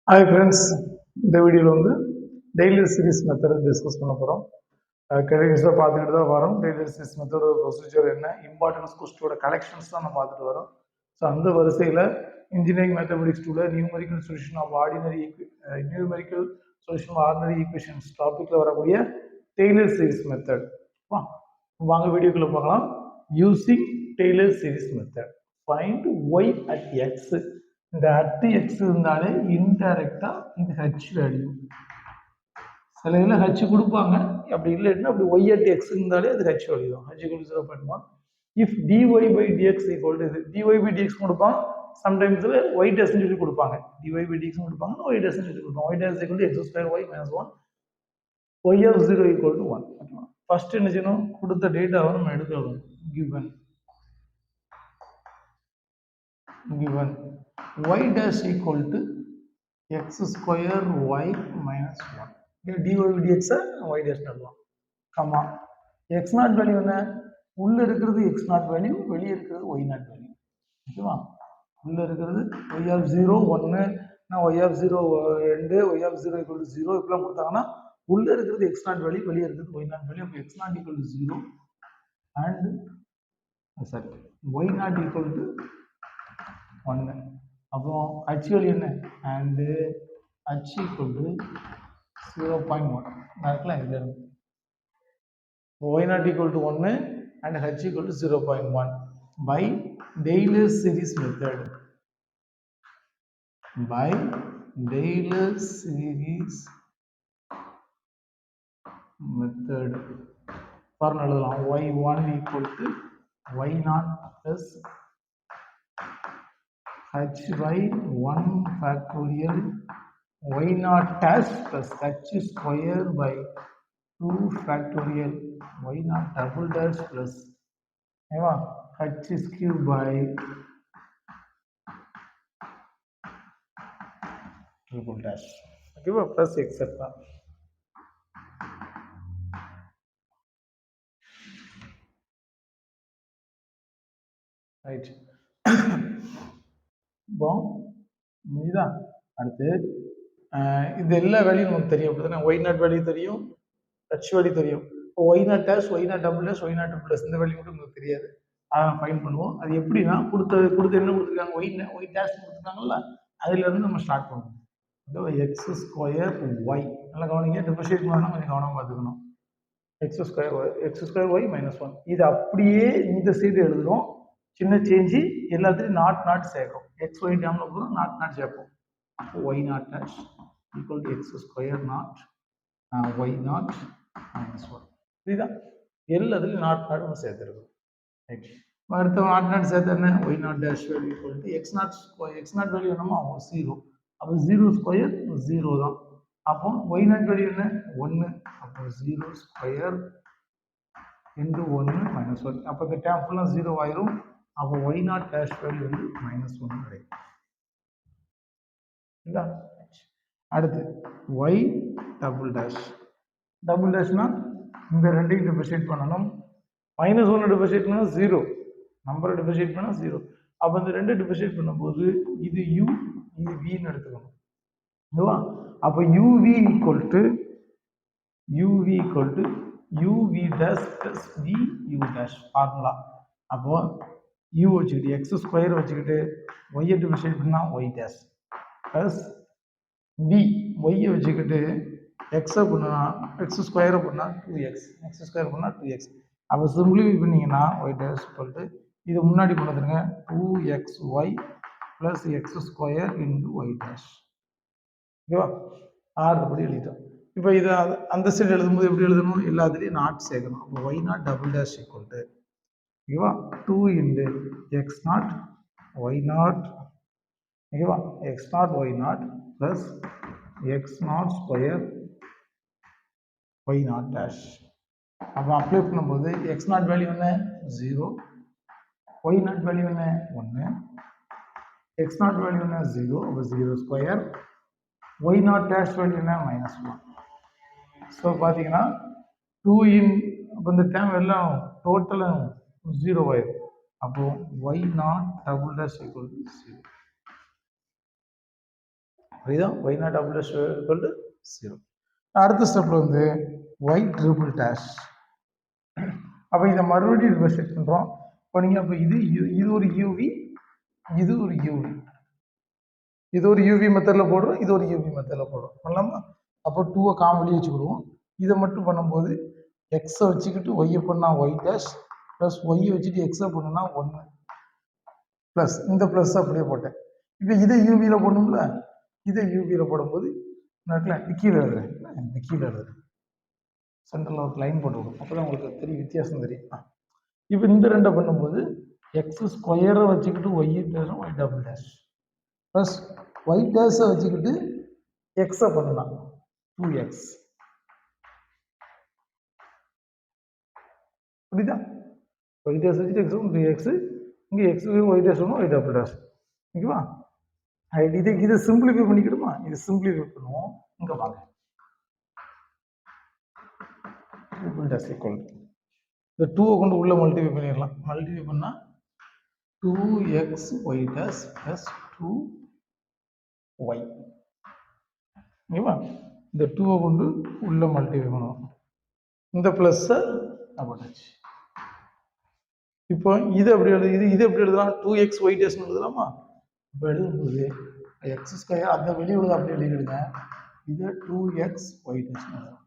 Hi friends, இந்த வீடியோவில் வந்து டெய்லி சீரிஸ் மெத்தட் டிஸ்கஸ் பண்ண போகிறோம். கண்டினியூஸாக பார்த்துக்கிட்டு தான் வரோம். டெய்லி சீரிஸ் மெத்தடோட ப்ரொசீஜர் என்ன, இம்பார்ட்டன்ஸ் கொஸ்டோட கலெக்ஷன்ஸ் தான் நம்ம பார்த்துட்டு வரோம். ஸோ அந்த வரிசையில் இன்ஜினியரிங் மேத்தமெட்டிக்ஸ் 2ல numerical solution of ordinary equations டாப்பிக்கில் வரக்கூடிய டெய்லர் சீரிஸ் மெத்தட். வாங்க வீடியோக்குள்ளே பார்க்கலாம். Using Taylor series method, find y at x. இந்த அட் எக்ஸ் இருந்தாலே இன்டைரக்டா இது ஹச் வேல்யூ. சில இதில் ஹச் கொடுப்பாங்க, அப்படி இல்லைன்னா அப்படி ஒய் அட் எக்ஸ் இருந்தாலே அது ஹச் வேல்யூ தான். H equal 0.1. If dy by dx equal to இது டிஒய் பை டிஎக்ஸ் கொடுப்பாங்க. சம்டைம்ஸில் ஒய் டேஸ்ன்னு சொல்லி கொடுப்பாங்க. டிஒய் பை டிஎக்ஸ் கொடுப்பாங்க, ஒய் டேஸ்ன்னு சொல்லி கொடுப்பாங்க. Y dash equal to x square y minus 1, y of 0 equal to 1. First என்ன செய்யணும், கொடுத்த டேட்டாவை நம்ம எடுத்துக்கணும். Given y dash equal to x square y minus 1. dy dx y dash நடலாம். கமா x நாட் வேல்யூ என்ன, உள்ள இருக்கிறது x நாட் வேல்யூ, வெளியே இருக்கிறது y நாட் வேல்யூ. ஓகேவா, உள்ள இருக்கிறது y of 0 1, y of 0 2, y of 0 equal to 0 இப்படிலாம் கொடுத்தாங்கன்னா உள்ள இருக்கிறது x நாட் வேல்யூ, வெளியே இருக்கிறது y நாட் வேல்யூ. அப்போ x not equal to 0 and y not equal to 1. அப்புறம் h வேல்யூ என்ன, அண்டு h equal to 0.1 நடக்கலாம். இதில் இருந்து y not equal to 1 and h equal to 0.1 by Taylor series method. By Taylor series method formula எழுதலாம். y1 equal to y0 plus h by 1 factorial y0 dash plus h square by 2 factorial y0 double dash plus h is cube by triple dash. Okay, plus etc. Right. இதுதான் அடுத்து. இது எல்லா value நமக்கு தெரியும், அப்படின்னா y naught value தெரியும், h value தெரியும். இப்போ y naught dash, y naught double dash, y naught triple dash இந்த வேல்யூ மட்டும் நமக்கு தெரியாது. அதை ஃபைன் பண்ணுவோம். அது எப்படின்னா கொடுத்து என்ன கொடுத்துருக்காங்க, ஒய் டேஷ் கொடுத்துருக்காங்கல்ல, அதுல இருந்து நம்ம ஸ்டார்ட் பண்ணுவோம். எக்ஸ் ஸ்கொயர் ஒய், நல்லா கவனிங்க, டிஃபரன்ஷியேட் பண்ணணும், கொஞ்சம் கவனமாக பார்த்துக்கணும். எக்ஸ் ஸ்கொயர் ஒய் மைனஸ் 1 இது அப்படியே இந்த சைடு எழுதுறோம். சின்ன சேஞ்சு, எல்லாத்துலையும் நாட் சேர்க்கும். எக்ஸ் ஒய் டேம்ல போகிறோம், நாட் சேர்ப்போம். Y naught dash equal to x square naught y naught minus 1. இதுதான் எல்லாத்துலையும் நாட் நம்ம சேர்த்துருக்கோம். ரைட், அடுத்த நாட் சேர்த்து என்ன, y naught dash value equal to x naught value என்னமோ 0. அப்போ 0 ஸ்கொயர் 0 தான். அப்போ ஒய் நாட் வேல்யூ என்ன, 1. அப்போ 0 ஸ்கொயர் இன்டு 1 மைனஸ் 1. அப்போ இந்த டேம் ஃபுல்லாக 0 ஆயிரும். அப்போ ஒய் நாட் டேஷ் வேல்யூ வந்து மைனஸ் 1 கிடைக்கும். அடுத்து ஒய் டபுள் டேஷ்னா இந்த ரெண்டையும் டிஃபரன்ஷியேட் பண்ணணும். மைனஸ் 1 டிஃபரன்ஷியேட் பண்ணால் 0, நம்பரை டிஃபரன்ஷியேட் பண்ணால் 0. அப்போ இந்த ரெண்டு டிஃபரன்ஷியேட் பண்ணும்போது இது u, இது vன்னு எடுத்துக்கணும். ஓகேவா, அப்போ uv equal to uv dash plus v u dash formula. அப்போ u வச்சுக்கிட்டு எக்ஸ் ஸ்கொயர் வச்சுக்கிட்டு ஒய்யை டிஃபரன்ஷியேட் பண்ணால் ஒய் டேஷ் பிளஸ் v ஒய்யை வச்சுக்கிட்டு எக்ஸை பண்ணா எக்ஸ் ஸ்கொயரை பண்ணால் 2x, எக்ஸ் ஸ்கொயர் பண்ணால் 2x. அப்போ சிம்பிளிஃபை பண்ணிங்கன்னா ஒய் டேஷ் சொல்லிட்டு இது முன்னாடி பண்ணுறதுங்க 2xy plus x square into y dash. ஓகேவா, அப்படி எழுதிட்டோம். இப்போ இதை அந்த சைடு எழுதும்போது எப்படி எழுதணும், எல்லாத்துலேயும் நாட் சேர்க்கணும். அப்போ y naught double dash equal to ஓகேவா 2 into x naught y naught, ஓகேவா x naught y naught plus x naught square y naught dash. அப்போ அப்ளை பண்ணும்போது எக்ஸ் நாட் வேல்யூ என்ன 0, ஒய் நாட் வேல்யூ என்ன 1, எக்ஸ் நாட் வேல்யூ என்ன 0, அப்போ 0 square, y naught dash value என்ன minus 1. So பார்த்தீங்கன்னா 2 இன், அப்போ இந்த டேம் எல்லாம் டோட்டலாக 0 ஆயிடும். அப்போ y naught double dash equal to 0. புரியுதா? Y naught double dash equal to 0. அடுத்த ஸ்டெப்பில் வந்து ஒய் ட்ரிபிள் டேஷ். அப்போ இதை மறுபடியும் ரிவர்ஸ் பண்ணுறோம். இப்போ நீங்கள் அப்போ இது ஒரு யூவி, இது ஒரு யூவி, இது ஒரு யூவி மெத்தடில் போடுறோம், இது ஒரு யூவி மெத்தடில் போடுறோம். பண்ணலாமா? அப்போ 2 காமன் வச்சுக்கிடுவோம். இதை மட்டும் பண்ணும்போது எக்ஸை வச்சுக்கிட்டு ஒய்யை பண்ணால் ஒய் டேஷ் ப்ளஸ் ஒய்யை வச்சுட்டு எக்ஸை பண்ணா 1 ப்ளஸ் இந்த ப்ளஸ் அப்படியே போட்டேன். இப்போ இதை யூவியில் போடணும்ல, இதை யூவியில் போடும்போது கீழே எழுதுறேன், இந்த கீழே எழுதுறேன், சென்டரில் ஒரு லைன் போட்டு விடும். அப்போ தான் உங்களுக்கு தெரியும், வித்தியாசம் தெரியும். இப்போ இந்த ரெண்டை பண்ணும்போது எக்ஸ் ஸ்கொயரை வச்சுக்கிட்டு ஒய் டேஷும் y double dash plus y டேஷை வச்சுக்கிட்டு எக்ஸை பண்ணலாம் 2x. புரியுதா? ஒய் டேஷ் வச்சுட்டு எக்ஸ் 2x, இங்கே எக்ஸ் ஒய் டேஷ் ஒன்று ஒய் டபுள் டேஷ். ஓகேவா? இதை சிம்பிளிஃபை பண்ணிக்கிடுமா? இது சிம்பிளிஃபை பண்ணுவோம். இங்கே வாங்க, ட்ரிபிள் டேஷ் ஈக்குவல் இந்த 2 கொண்டு உள்ள மல்டிஃபை பண்ணிடலாம். மல்டிஃபை பண்ணால் 2x Y dash plus 2y. ஓகேவா? இந்த 2 கொண்டு உள்ள மல்டிஃபை பண்ணுவோம். இந்த ப்ளஸ்ஸை போட்டாச்சு. இப்போ இது எப்படி எழுது, இது எப்படி எழுதலாம்? 2x ஒய் டேஷ்னு எழுதலாமா? இப்போ எழுதும்போது எக்ஸ் ஸ்கொயர் அந்த வெளியே உள்ளது அப்படி எழுதிடுங்க. இதை 2x ஒய் டேஷ்னு எழுதலாம்.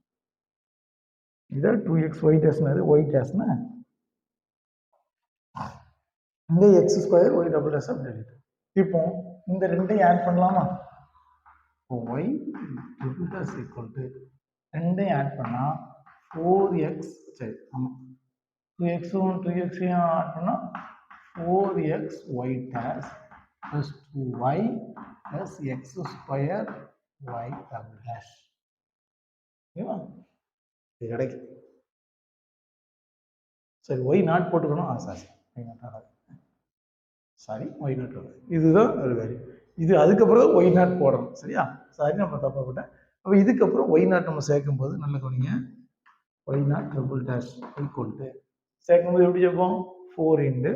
இதை 2x ஒய் டேஷ்னு ஒய் டேஷ்னு இந்த x square y double dash அப்படி எழுதிட்டு இப்போ இந்த ரெண்டையும் ஆட் பண்ணலாமா? Y triple dash equal to ரெண்டையும் ஆட் பண்ணால் 4x, சரி ஆமாம், 2xும் 2xையும் ஆட் பண்ணால் 4x y dash plus 2y plus x square y double dash. ஓகேவா? இது கிடைக்கும். சரி, ஒய் நாட் போட்டுக்கணும். சாரி, ஒய் நாட் ஆகாது. சாரி, ஒய் நாட் வருது. இதுதான் ஒரு வேல்யூ. இது அதுக்கப்புறம் தான் ஒய் நாட் போடணும். சரியா? சாரி, நம்ம தப்பாக போட்டேன். அப்போ இதுக்கப்புறம் ஒய் நாட் நம்ம சேர்க்கும் போது நல்ல கவனிங்க. Y naught triple dash equal to சேர்க்கும் போது எப்படி சேர்ப்போம்? 4 into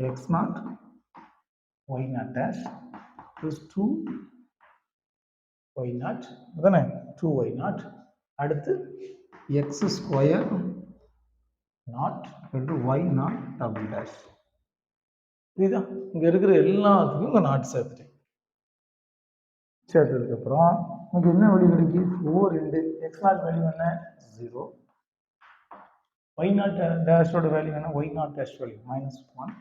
x naught y naught dash plus 2 y naught, அதானே 2 ஒய் நாட். அடுத்து x square naught into y naught double dash. இதுதான் இங்கே இருக்கிற எல்லாத்துக்கும் இங்கே நாட் சேர்த்துட்டேன். சேர்த்ததுக்கப்புறம் நமக்கு என்ன வேல்யூ கிடைக்கும்? 4 இன்டு எக்ஸ் நாட் வேல்யூ என்ன? 0. ஒய் நாட் டேஷோட வேல்யூ என்ன? Y naught dash value -1.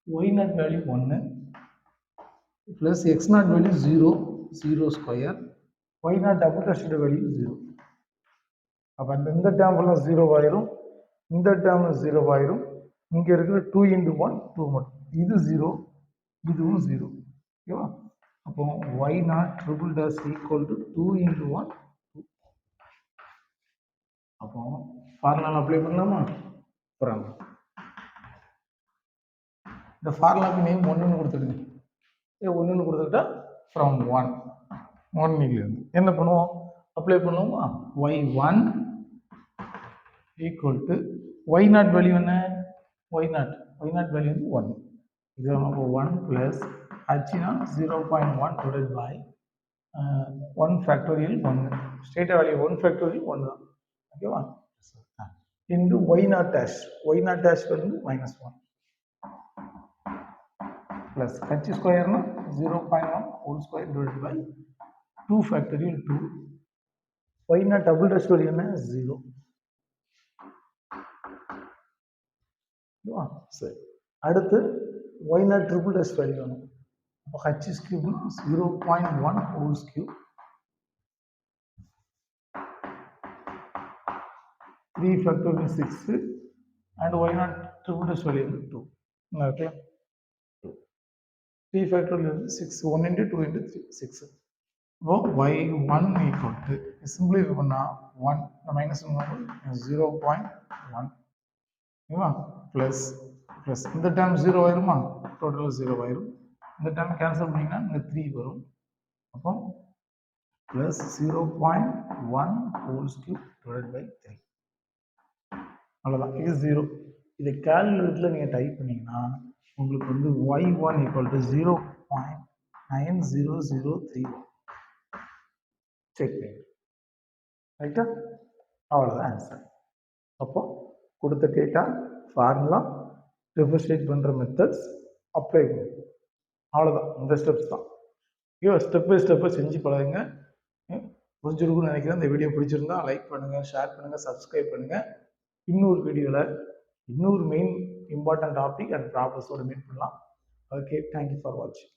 Y naught value 1 plus x naught value 0, 0 square, y naught double டேஷோட வேல்யூ 0. அப்போ இந்த டேர்ம்லாம் 0 ஆயிரும், இந்த டேர்ம் 0 ஆயிரும். இங்கே இருக்கிற 2 இன்டு 1 2 மட்டும், இது 0, இதுவும் 0. ஓகேவா? அப்போ y naught triple dash equal to 2 into 1 2. அப்போ ஃபார்முலா அப்ளை பண்ணலாமா? போகிறாங்க. இந்த ஃபார்முலாக்கு நேம் 1ன்னு கொடுத்துடுங்க. 1ன்னு கொடுத்துட்டா ஃப்ரம் 1 இருந்து என்ன பண்ணுவோம்? அப்ளை பண்ணுவோமா? y1 equal to y naught value என்ன? ஒய் நாட் வேல்யூ வந்து 1. இது நம்ம 1 ப்ளஸ் ஹச்னா 0.1 divide by 1 factorial 1. State value 1 factorial 1 தான். ஓகேவா? இன்டு ஒய் நாட் டேஷ் வந்து -1 ப்ளஸ் ஹச் ஸ்கொயர்னா 0.1 whole square divide by 2 factorial 2. Y naught double dash value என்ன? 0. சரி, அடுத்து y naught triple dash value வேணும். அப்போ ஹச் இஸ் கியூப்னா 0.1 whole cube 3 factorial 6 and y naught triple dash value வந்து 2. இருக்குல்ல, 3 ஃபேக்டோரியல் 6, 1 இன்டு 2 இன்டு 3 6. இப்போ y1 ஈக்குவல் டு சிம்பிளிஃபை பண்ணால் 1 மைனஸ் 0.1. ஓகேவா? ப்ளஸ் இந்த டேர்ம் 0 ஆயிருமா? டோட்டலாக 0 ஆயிரும். இந்த டேர்ம் கேன்சல் பண்ணிங்கன்னா இங்கே 3 வரும். அப்போ plus 0.1 whole cube divide by 3. அவ்வளோதான், இது 0. இதை கால்குலேட்டரில் நீங்கள் டைப் பண்ணிங்கன்னா உங்களுக்கு வந்து y1 ஈக்குவல் டு 0.9003 செக் பண்ணி ரைட்டா, அவ்வளோதான் ஆன்சர். அப்போ கொடுத்த டேட்டா, ஃபார்முலா, டிஃபரன்ஷியேட் பண்ணுற மெத்தட்ஸ், அப்ளை பண்ணுங்க. அவ்வளோதான், இந்த ஸ்டெப்ஸ் தான். ஐயோ, ஸ்டெப் பை ஸ்டெப்பை செஞ்சு பழகுங்க. புரிஞ்சிருக்கும்னு நினைக்கிறேன். இந்த வீடியோ பிடிச்சிருந்தா லைக் பண்ணுங்கள், ஷேர் பண்ணுங்கள், சப்ஸ்கிரைப் பண்ணுங்கள். இன்னொரு வீடியோவில் இன்னொரு மெயின் இம்பார்ட்டன்ட் டாபிக் அண்ட் ப்ராப்ளஸோடு மீட் பண்ணலாம். ஓகே, தேங்க்யூ ஃபார் வாட்சிங்.